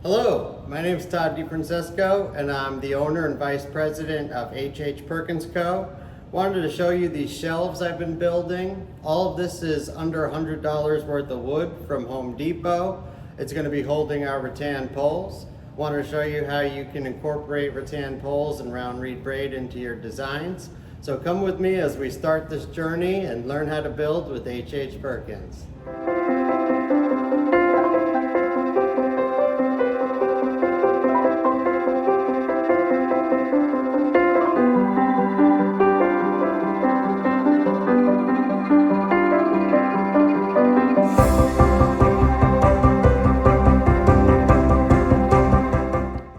Hello, my name is Todd DeFrancesco and I'm the owner and vice president of HH Perkins Co. Wanted to show you these shelves I've been building. All of this is under $100 worth of wood from Home Depot. It's going to be holding our rattan poles. Wanted to show you how you can incorporate rattan poles and round reed braid into your designs. So come with me as we start this journey and learn how to build with HH Perkins.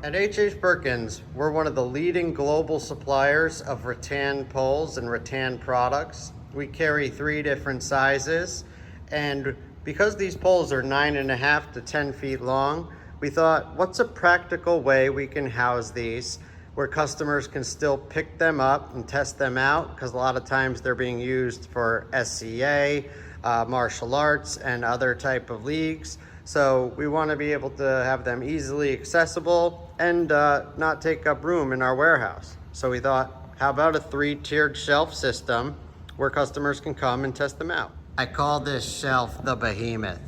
At HH Perkins, we're one of the leading global suppliers of rattan poles and rattan products. We carry 3 different sizes, and because these poles are 9.5 to 10 feet long, we thought, what's a practical way we can house these where customers can still pick them up and test them out, because a lot of times they're being used for SCA, martial arts, and other type of leagues. So we want to be able to have them easily accessible and not take up room in our warehouse. So we thought, how about a 3-tiered shelf system where customers can come and test them out? I call this shelf the Behemoth.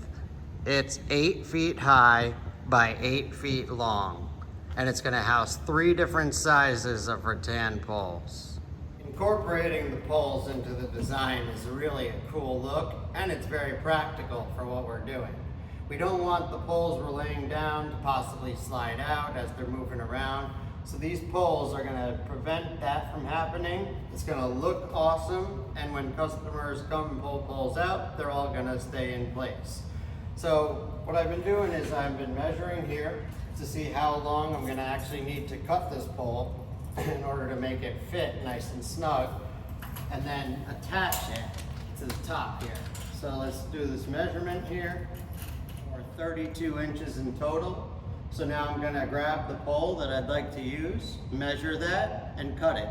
It's 8 feet high by 8 feet long, and it's going to house 3 different sizes of rattan poles. Incorporating the poles into the design is really a cool look, and it's very practical for what we're doing. We don't want the poles we're laying down to possibly slide out as they're moving around. So these poles are gonna prevent that from happening. It's gonna look awesome, and when customers come and pull poles out, they're all gonna stay in place. So what I've been doing is I've been measuring here to see how long I'm gonna actually need to cut this pole in order to make it fit nice and snug, and then attach it to the top here. So let's do this measurement here. 32 inches in total. So now I'm gonna grab the pole that I'd like to use, measure that, and cut it.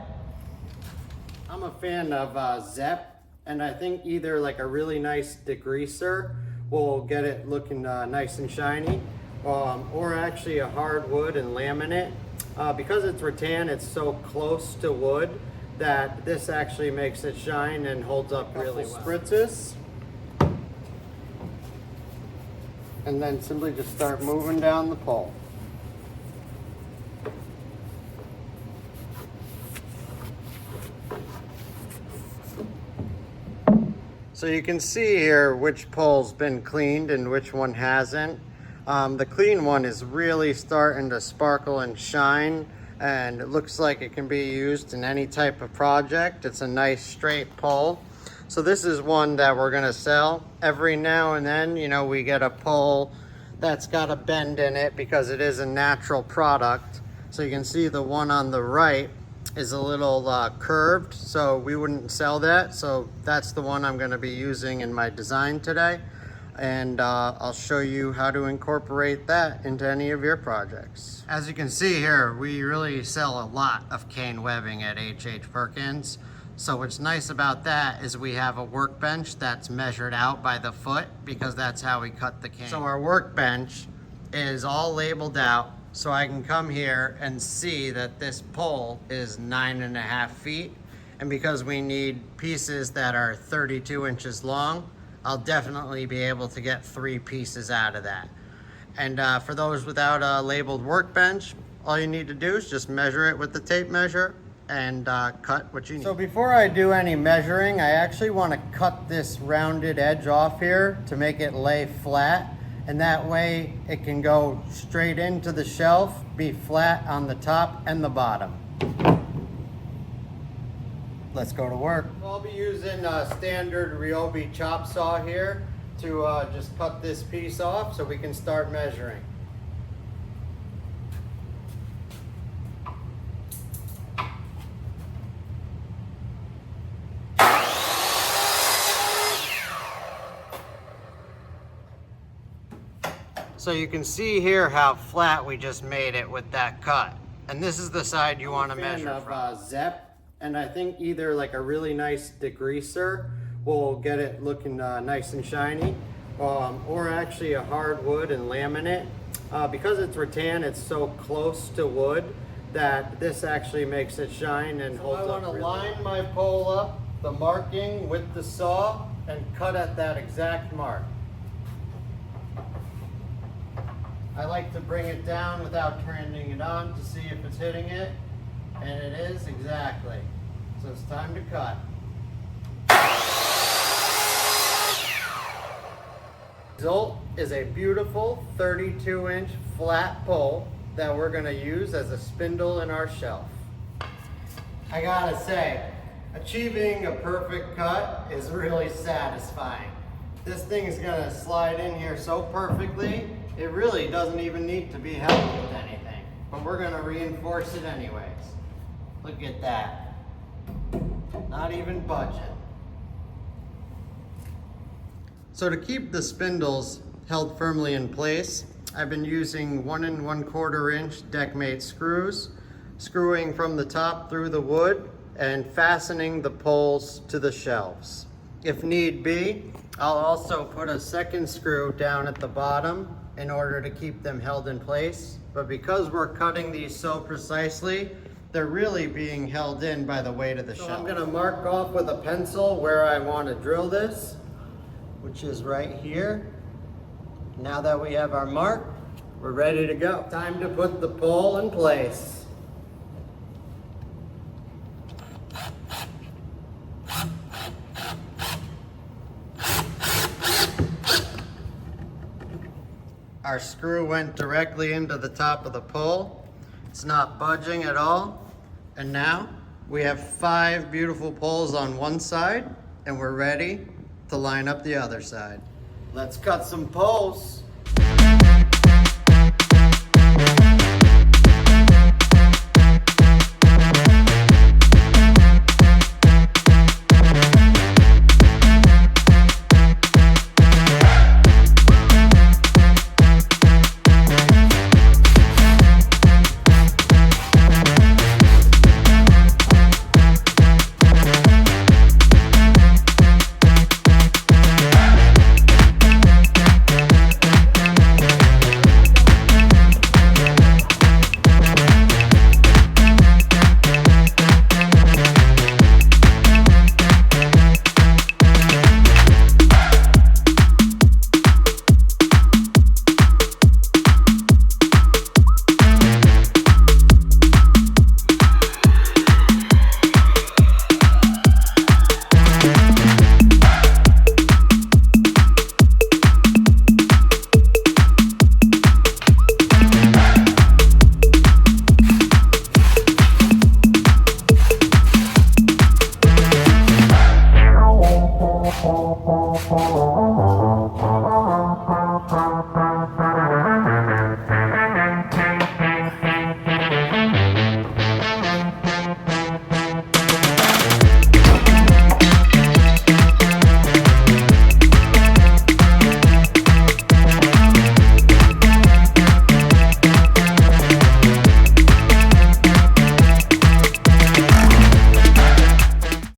I'm a fan of Zep, and I think either like a really nice degreaser will get it looking nice and shiny, or actually a hardwood and laminate. Because it's rattan, it's so close to wood that this actually makes it shine and holds up really well. Spritzes. And then simply just start moving down the pole. So you can see here which pole's been cleaned and which one hasn't. The clean one is really starting to sparkle and shine, and it looks like it can be used in any type of project. It's a nice straight pole. So this is one that we're gonna sell. Every now and then, you know, we get a pole that's got a bend in it because it is a natural product. So you can see the one on the right is a little curved, so we wouldn't sell that. So that's the one I'm gonna be using in my design today. And I'll show you how to incorporate that into any of your projects. As you can see here, we really sell a lot of cane webbing at HH Perkins. So what's nice about that is we have a workbench that's measured out by the foot, because that's how we cut the cane. So our workbench is all labeled out, so I can come here and see that this pole is 9.5 feet. And because we need pieces that are 32 inches long, I'll definitely be able to get 3 pieces out of that. And for those without a labeled workbench, all you need to do is just measure it with the tape measure and cut what you need. So before I do any measuring, I actually want to cut this rounded edge off here to make it lay flat, and that way it can go straight into the shelf, be flat on the top and the bottom. Let's go to work. I'll be using a standard Ryobi chop saw here to just cut this piece off so we can start measuring. So you can see here how flat we just made it with that cut. And this is the side you want to measure from. Zep, and I think either like a really nice degreaser will get it looking nice and shiny, or actually a hardwood and laminate. Because it's rattan, it's so close to wood that this actually makes it shine and holds up. I want to line my pole up, the marking with the saw, and cut at that exact mark. I like to bring it down without turning it on to see if it's hitting it, and it is exactly. So it's time to cut. Result is a beautiful 32-inch flat pole that we're going to use as a spindle in our shelf. I gotta say, achieving a perfect cut is really satisfying. This thing is going to slide in here so perfectly, it really doesn't even need to be held with anything. But we're going to reinforce it anyways. Look at that. Not even budging. So to keep the spindles held firmly in place, I've been using 1 1/4 inch deckmate screws, screwing from the top through the wood and fastening the poles to the shelves. If need be, I'll also put a second screw down at the bottom in order to keep them held in place. But because we're cutting these so precisely, they're really being held in by the weight of the shelf. I'm gonna mark off with a pencil where I want to drill this, which is right here. Now that we have our mark, we're ready to go. Time to put the pole in place. Our screw went directly into the top of the pole. It's not budging at all. And now we have 5 beautiful poles on one side, and we're ready to line up the other side. Let's cut some poles.